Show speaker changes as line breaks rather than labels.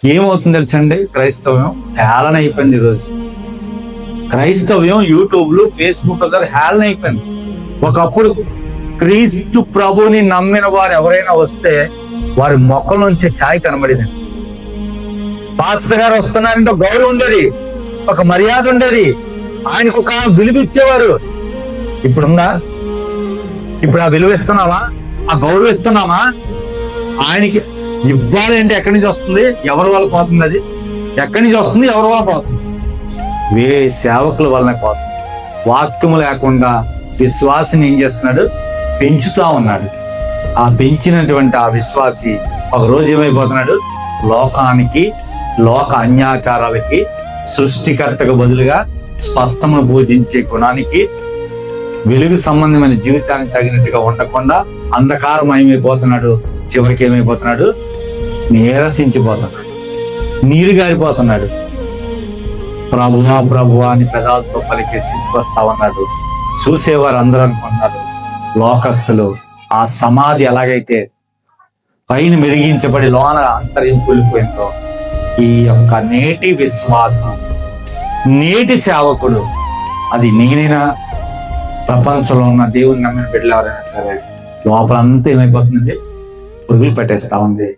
ఏమవుతుంది తెలుసండి, క్రైస్తవ్యం హేళన అయిపోయింది ఈరోజు. క్రైస్తవ్యం యూట్యూబ్లు, ఫేస్బుక్ దగ్గర హేళన అయిపోయింది. ఒకప్పుడు క్రీస్తు ప్రభుని నమ్మిన వారు ఎవరైనా వస్తే వారి మొక్కల నుంచి ఛాయ్ కనబడింది. పాస్టర్ గారు వస్తున్నారంటే గౌరవం ఉండేది, ఒక మర్యాద ఉండేది, ఆయనకు ఒక విలువ ఇచ్చేవారు. ఇప్పుడుందా? ఇప్పుడు ఆ విలువ ఇస్తున్నావా? ఆ గౌరవిస్తున్నామా? ఆయనకి ఇవ్వాలంటే ఎక్కడి నుంచి వస్తుంది? ఎవరి వల్ల పోతుంది? అది ఎక్కడి నుంచి వస్తుంది? ఎవరి వల్ల పోతుంది? సేవకుల వల్లనే పోతుంది. వాక్యము లేకుండా విశ్వాసిని ఏం చేస్తున్నాడు? పెంచుతా ఉన్నాడు. ఆ పెంచినటువంటి ఆ విశ్వాసి ఒక రోజు ఏమైపోతున్నాడు? లోకానికి, లోక అన్యాచారాలకి, సృష్టికర్తకు బదులుగా స్పష్టమును పూజించే గుణానికి, వెలుగు సంబంధమైన జీవితానికి తగినట్టుగా ఉండకుండా అంధకారమయమైపోతున్నాడు. చివరికి ఏమైపోతున్నాడు? నీరసించిపోతున్నాడు, నీరు గారిపోతున్నాడు. ప్రభువా ప్రభువా అని పెదాలతో పలికే స్థితికి వస్తా ఉన్నాడు. చూసేవారు అందరూ అనుకున్నారు, లోకస్తులు ఆ సమాధి ఎలాగైతే పైన మెరిగించబడి లోన అంతర్యం కూలిపోయిందో, ఈ యొక్క నేటి విశ్వాసి, నేటి సేవకుడు, అది నేనైనా ప్రపంచంలో ఉన్న దేవుని నమ్మిన బిడ్డలు ఎవరైనా సరే, లోపలంతా ఏమైపోతుందండి? పురుగులు పెట్టేస్తా ఉంది.